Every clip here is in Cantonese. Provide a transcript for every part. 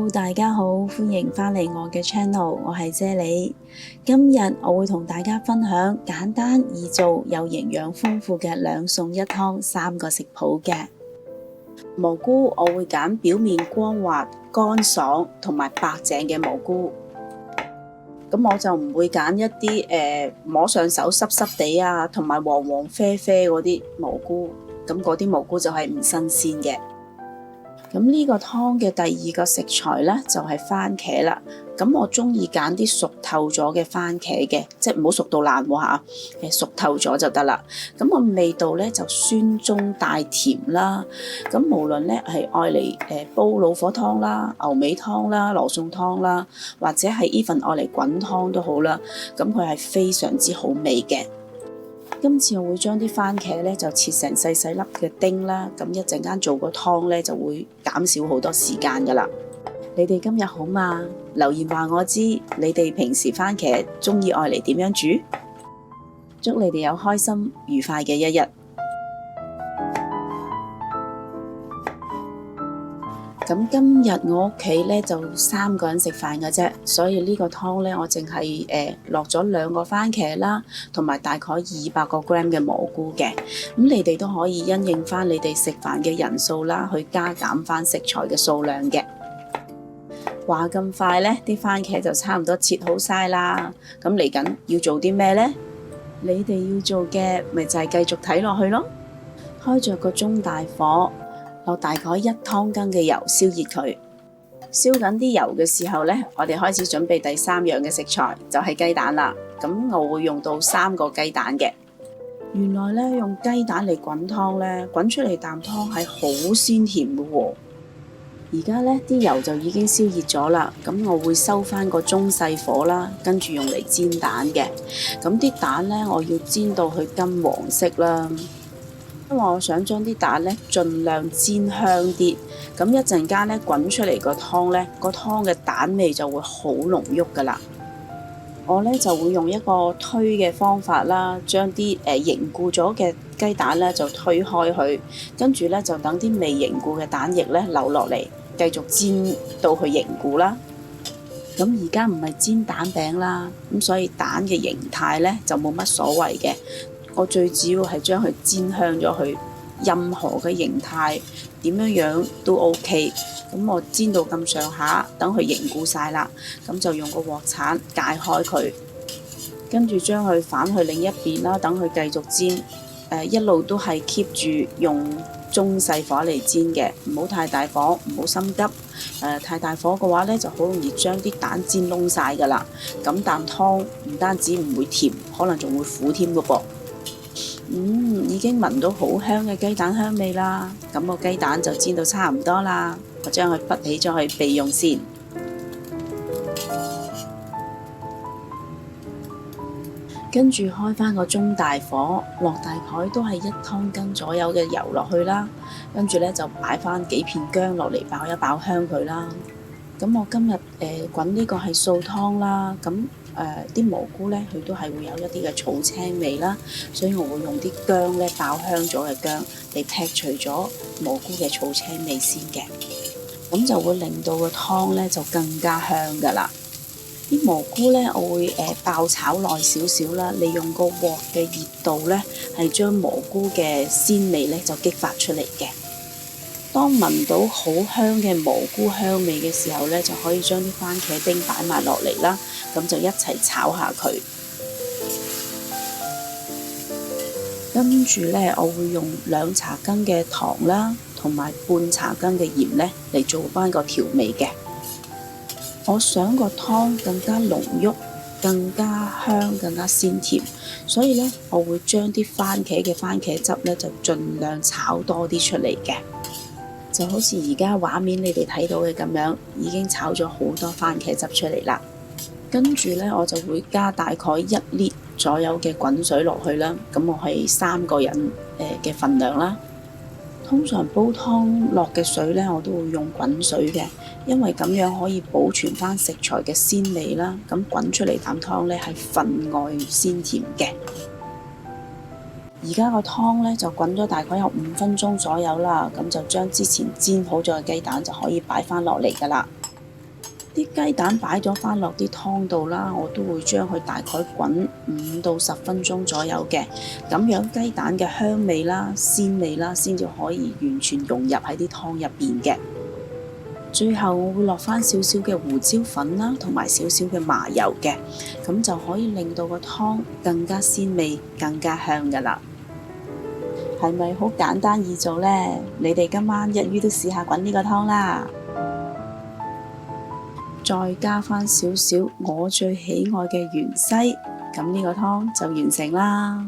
Hello，大家好，歡迎返嚟我嘅 channel，我係啫喱。今日我會同大家分享簡單易做又營養豐富嘅兩餸一湯3個食譜嘅。蘑菇我會揀表面光滑、乾爽同埋白淨嘅蘑菇。咁我就唔會揀一啲摸上手濕濕地啊，同埋黃黃啡啡嗰啲蘑菇。咁嗰啲蘑菇就係唔新鮮嘅。咁呢個湯嘅第二個食材呢，就係番茄啦。咁我中意揀啲熟透咗嘅番茄嘅，即係唔好熟到爛喎嚇，熟透咗就得啦。咁個味道呢，就酸中帶甜啦。咁無論呢係愛嚟煲老火湯啦、牛尾湯啦、羅宋湯啦，或者係 even 愛嚟滾湯都好啦。咁佢係非常之好味嘅。今次我會將啲番茄咧就切成細細粒嘅丁啦，咁一陣間做個湯咧就會減少好多時間噶啦。你哋今日好嘛？留言話我知，你哋平時番茄中意愛嚟點樣煮？祝你哋有開心愉快嘅一日。咁今日我屋企咧就3個人食飯嘅啫，所以呢個湯咧我淨係落咗2個番茄啦，同埋大概200個 gram 嘅蘑菇嘅。咁你哋都可以因應翻你哋食飯嘅人數啦，去加減翻食材嘅數量嘅。話咁快咧，啲番茄就差唔多切好晒啦。咁嚟緊要做啲咩呢？你哋要做嘅咪就係繼續睇落去咯。開着個中大火，落大概1湯羹嘅油，燒熱佢。燒緊啲油嘅時候呢，我哋開始準備第3樣嘅食材，就係雞蛋啦。咁我會用到3個雞蛋嘅。原來呢，用雞蛋嚟滾湯呢，滾出嚟啖湯係好鮮甜嘅喎。而家呢啲油就已經燒熱咗啦，咁我會收翻個中細火啦，跟住用嚟煎蛋嘅。咁啲蛋呢，我要煎到佢金黃色啦。因為我想將啲蛋咧盡量煎香啲，咁一陣間咧滾出嚟個湯咧，個湯嘅蛋味就會好濃郁噶啦。我咧就會用一個推嘅方法啦，將啲凝固咗嘅雞蛋咧就推開佢，跟住咧就等啲未凝固嘅蛋液咧流落嚟，繼續煎到佢凝固啦。咁而家唔係煎蛋餅啦，咁所以蛋嘅形態咧就冇乜所謂嘅。我最主要係將佢煎香咗佢，任何嘅形態點樣都 OK。咁我煎到咁上下，等佢凝固晒啦，咁就用個鑊鏟解開佢，跟住將佢反去另一邊啦，等佢繼續煎。一路都係 keep 住用中細火嚟煎嘅，唔好太大火，唔好心急。太大火嘅話呢，就好容易將啲蛋煎燶晒噶啦。咁啖湯唔單止唔會甜，可能仲會苦添噶噃。已經聞到好香嘅雞蛋香味啦，咁個雞蛋就煎到差唔多啦，我將佢滗起咗去備用先。跟住開返個中大火，落大概都係1湯羹左右嘅油落去啦，跟住呢，就擺返幾片薑落嚟爆一爆香佢啦。咁我今日滾呢個係素湯啦，咁啲蘑菇呢，佢都係會有一啲嘅草青味啦，所以我會用啲薑呢，爆香咗嘅薑嚟剔除咗蘑菇嘅草青味先嘅，咁就會令到個湯呢就更加香噶啦。啲蘑菇呢，我會爆炒耐少少啦，利用個鑊嘅熱度呢，係將蘑菇嘅鮮味呢就激發出嚟嘅。當聞到好香嘅蘑菇香味嘅時候呢，就可以將啲番茄丁擺埋落嚟啦，咁就一齊炒下佢。跟住呢，我會用2茶羹嘅糖啦，同埋半茶羹嘅鹽呢嚟做翻個調味嘅。我想個湯更加濃郁、更加香、更加鮮甜，所以呢，我會將啲番茄汁呢就盡量炒多啲出嚟嘅。就好似而家畫面你哋睇到嘅咁樣，已經炒咗好多番茄汁出嚟啦。跟住呢，我就會加大概1 lit 左右嘅滾水落去啦。咁我係3個人嘅份量啦。通常煲湯落嘅水呢，我都會用滾水嘅，因為咁樣可以保存翻食材嘅鮮味啦。咁滾出嚟啖湯呢，係分外鮮甜嘅。而家個湯呢，就滾咗大概有5分鐘左右啦，咁就將之前煎好咗嘅雞蛋就可以擺翻落嚟噶啦。啲雞蛋擺咗返落啲湯度啦，我都會將佢大概滾5到10分鐘左右嘅，咁樣雞蛋嘅香味啦、鮮味啦，先至可以完全融入喺啲湯入邊嘅。最後我會落返少少嘅胡椒粉啦，同埋少少嘅麻油嘅，咁就可以令到個湯更加鮮味、更加香㗎喇。係咪好簡單易做呢？你哋今晚一於都試下滾呢個湯啦。再加返少少我最喜愛嘅芫茜，咁呢個湯就完成啦。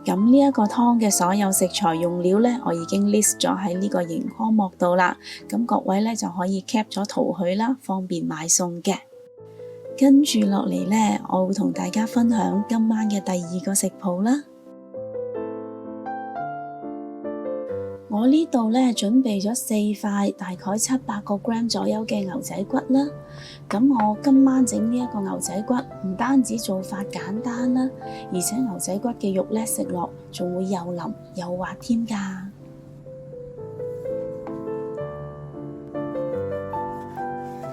咁呢一個湯嘅所有食材用料呢，我已經 list 咗喺呢個熒光幕度啦。咁各位呢，就可以 cap 咗圖佢啦，方便買餸嘅。跟住落嚟呢，我會同大家分享今晚嘅第2個食譜啦。我呢度呢，準備咗4塊大概700個 gram 左右嘅牛仔骨啦。咁我今晚整呢一個牛仔骨，唔單止做法簡單啦，而且牛仔骨嘅肉呢，食落仲會又腍又滑添㗎。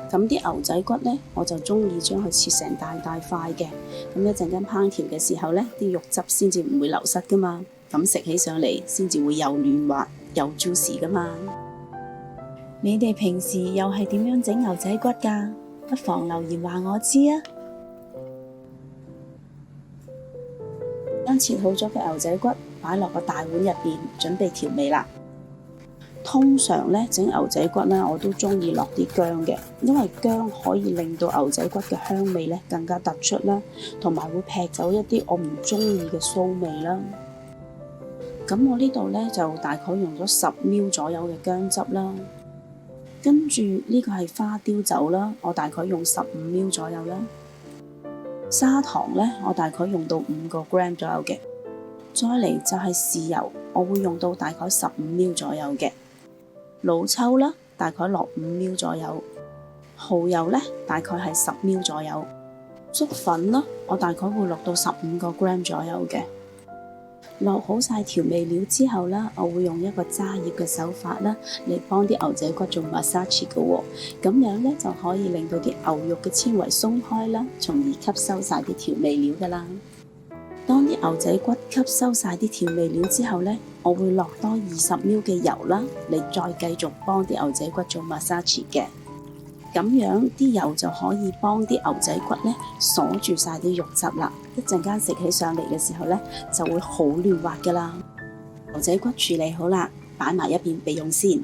咁啲牛仔骨呢，我就鍾意將佢切成大大塊嘅。咁一陣間烹調嘅時候呢，啲肉汁先至唔會流失㗎嘛。咁食起上嚟先至會又嫩滑又 juicy 㗎嘛。你哋平時又係點樣整牛仔骨㗎？不妨留言話我知啊。將切好咗嘅牛仔骨擺落個大碗入邊，準備調味啦。通常呢，整牛仔骨呢，我都鍾意落啲薑嘅，因為薑可以令到牛仔骨嘅香味呢更加突出啦，同埋會劈走一啲我唔鍾意嘅臊味啦。咁我呢度呢，就大概用咗10 ml 左右嘅薑汁啦，跟住呢個係花雕酒啦，我大概用15 ml 左右啦。砂糖呢，我大概用到5個 gram 左右嘅。再嚟就係豉油，我會用到大概15 ml 左右嘅。老抽啦，大概落5 ml 左右。蠔油呢，大概係10 ml 左右。粟粉啦，我大概會落到15個 gram 左右嘅。落好晒調味料之後啦，我會用一個揸葉嘅手法啦，嚟幫啲牛仔骨做 massage 嘅喎，咁樣呢，就可以令到啲牛肉嘅纖維鬆開啦，從而吸收晒啲調味料噶啦。當啲牛仔骨吸收晒啲調味料之後呢，我會落多20 ml 嘅油啦，嚟再繼續幫啲牛仔骨做 massage 嘅。咁樣啲油就可以幫啲牛仔骨呢鎖住晒啲肉汁啦，一陣間食起上嚟嘅時候呢，就會好嫩滑噶啦。牛仔骨處理好啦，擺埋一邊備用先。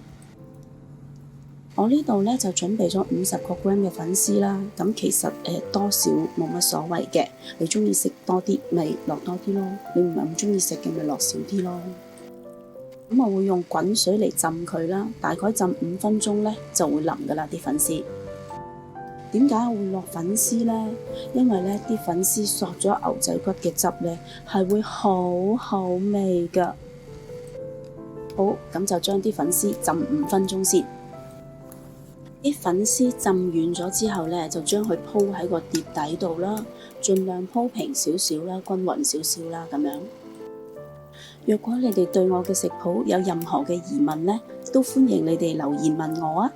我呢度呢，就準備咗50個 gram 嘅粉絲啦，咁其實多少冇乜所謂嘅，你鍾意食多啲咪落多啲咯，你唔係咁鍾意食嘅咪落少啲咯。咁我會用滾水嚟浸佢啦，大概浸5分鐘呢，就會腍噶啦啲粉絲。點解我會落粉絲呢？因為呢啲粉絲索咗牛仔骨嘅汁呢，係會好好味噶。好，咁就將啲粉絲浸5分鐘先。啲粉絲浸軟咗之後呢，就將佢鋪喺個碟底度啦，盡量鋪平少少啦，均勻少少啦，咁樣。若果你哋對我嘅食譜有任何嘅疑問呢，都歡迎你哋留言問我啊！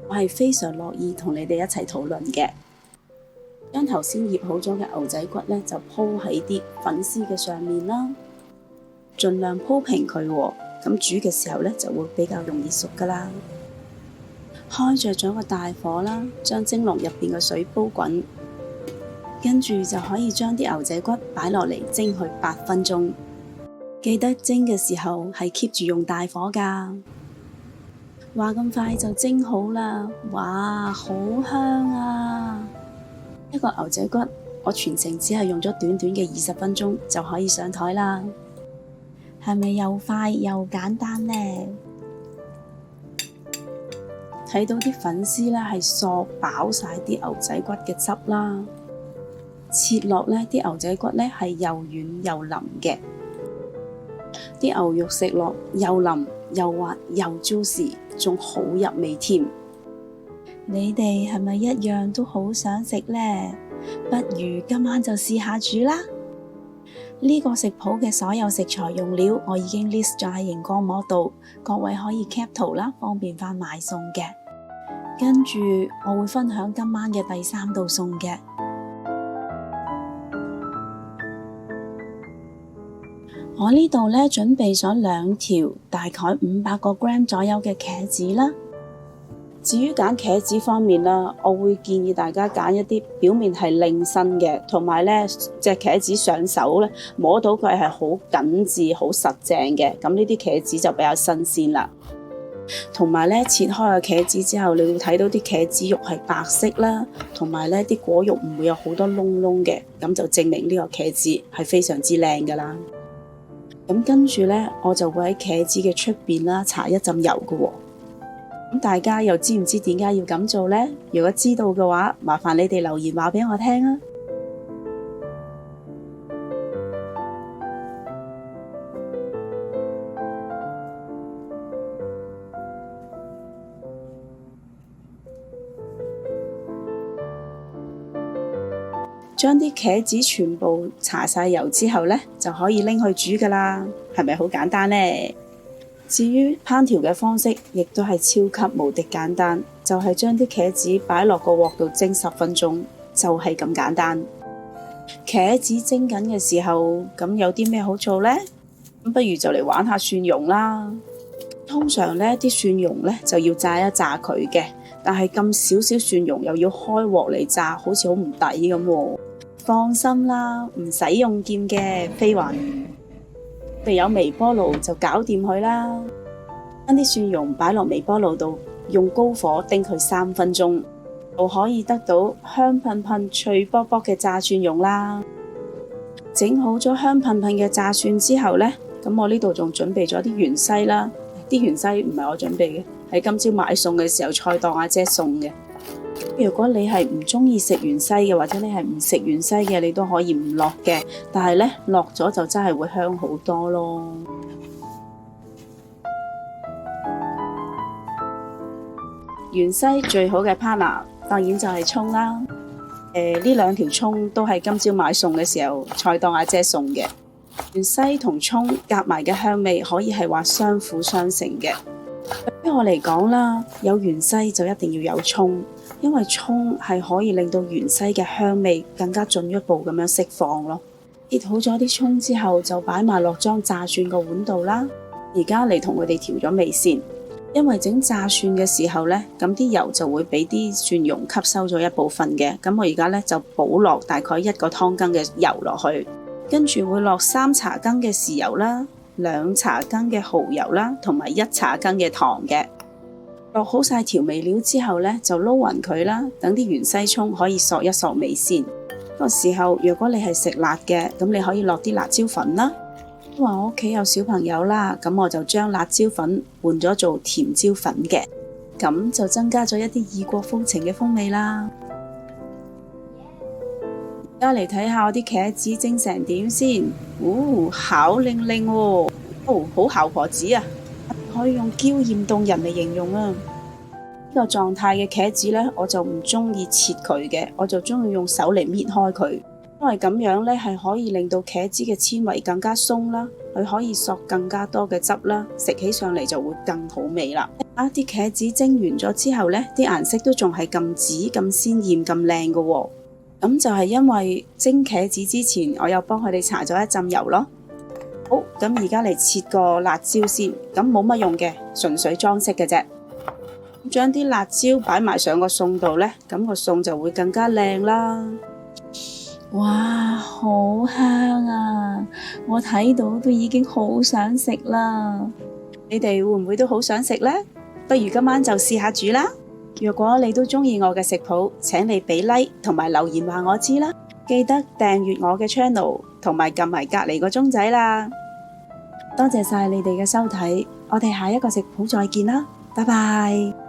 我係非常樂意同你哋一齊討論嘅。將頭先醃好咗嘅牛仔骨呢，就鋪喺啲粉絲嘅上面啦，盡量鋪平佢喎，咁煮嘅時候呢，就會比較容易熟噶啦。開着咗個大火啦，將蒸籠入邊嘅水煲滾，跟住就可以將啲牛仔骨擺落嚟蒸佢8分鐘。記得蒸嘅時候係 keep 住用大火㗎。話咁快就蒸好啦，哇，好香啊！一個牛仔骨，我全程只係用咗短短嘅20分鐘就可以上枱啦。係咪又快又簡單呢？睇到啲粉絲呢係嗦飽晒啲牛仔骨嘅汁啦，切落呢啲牛仔骨呢係又軟又腍嘅。啲牛肉食落又腍又滑又 juicy， 仲好入味添。你哋係咪一樣都好想食呢？不如今晚就試下煮啦。呢個食譜嘅所有食材用料我已經 list 咗喺熒光幕度，各位可以 cap 圖啦，方便返買餸嘅。跟住我會分享今晚嘅第3道餸嘅。我呢度呢準備咗2條大概500個 gram 左右嘅茄子啦。至於揀茄子方面啦，我會建議大家揀一啲表面係靚身嘅，同埋呢隻茄子上手呢摸到佢係好緊緻、好實淨嘅，咁呢啲茄子就比較新鮮啦。同埋呢切開個茄子之後，你會睇到啲茄子肉係白色啦，同埋呢啲果肉唔會有好多窿窿嘅，咁就證明呢個茄子係非常之靚噶啦。咁跟住呢，我就會喺茄子嘅出邊啦搽一浸油嘅喎。咁大家又知唔知點解要咁做呢？如果知道嘅話，麻煩你哋留言話俾我聽啊！將啲茄子全部搽晒油之後呢，就可以拎去煮噶啦，係咪好簡單呢？至於烹調嘅方式，亦都係超級無敵簡單，就係將啲茄子擺落個鑊度蒸10分鐘，就係咁簡單。茄子蒸緊嘅時候，咁有啲咩好做呢？咁不如就嚟玩下蒜蓉啦。通常呢啲蒜蓉呢，就要炸一炸佢嘅，但係咁少少蒜蓉又要開鑊嚟炸，好似好唔抵咁喎。放心啦，唔使用劍嘅飛環，我哋有微波爐就搞掂佢啦。將啲蒜蓉擺落微波爐度，用高火叮佢3分鐘，就可以得到香噴噴、脆卜卜嘅炸蒜蓉啦。整好咗香噴噴嘅炸蒜之後呢，咁我呢度仲準備咗啲芫茜啦。啲芫茜唔係我準備嘅，係今朝買餸嘅時候菜檔阿姐送嘅。如果你係唔中意食芫茜嘅，或者你係唔食芫茜嘅，你都可以唔落嘅。但係呢，落咗就真係會香好多咯。芫茜最好嘅 partner 當然就係蔥啦。呢2條蔥都係今朝買餸嘅時候菜檔阿姐送嘅。芫茜同蔥夾埋嘅香味可以係話相輔相成嘅。對於我嚟講啦，有芫茜就一定要有蔥，因為蔥係可以令到芫茜嘅香味更加進一步咁樣釋放咯。切好咗啲蔥之後，就擺埋落裝炸蒜個碗度啦。而家嚟同佢哋調咗味先，因為整炸蒜嘅時候呢，咁啲油就會俾啲蒜蓉吸收咗一部分嘅。咁我而家呢，就補落大概1個湯羹嘅油落去。跟住會落3茶羹嘅豉油啦，2茶羹嘅蠔油啦，同埋1茶羹嘅糖嘅。落好晒調味料之後呢，就撈勻佢啦，等啲芫茜蔥可以索一索味先。個時候，如果你係食辣嘅，咁你可以落啲辣椒粉啦。因為我屋企有小朋友啦，咁我就將辣椒粉換咗做甜椒粉嘅，咁就增加咗一啲異國風情嘅風味啦。而家嚟睇下我啲茄子蒸成點先，巧令令喎，好姣婆子啊，可以用嬌豔動人嚟形容啊。呢個狀態嘅茄子呢，我就唔中意切佢嘅，我就中意用手嚟搣開佢，因為咁樣呢係可以令到茄子嘅纖維更加鬆啦，佢可以索更加多嘅汁啦，食起上嚟就會更好味啦。啲茄子蒸完咗之後呢，啲顏色都仲係咁紫、咁鮮豔、咁靚嘅喎。咁就係因為蒸茄子之前，我又幫佢哋搽咗一浸油咯。好，咁而家嚟切個辣椒先，咁冇乜用嘅，純粹裝飾嘅啫。將啲辣椒擺埋上個餸度呢，咁個餸就會更加靚啦。哇，好香啊！我睇到都已經好想食啦。你哋會唔會都好想食呢？不如今晚就試下煮啦。如果你都中意我嘅食譜，請你俾 like 同埋留言話我知啦。記得訂閱我嘅 channel 同埋撳埋隔離個鐘仔啦。多謝晒你哋嘅收睇，我哋下一個食譜再見啦，拜拜。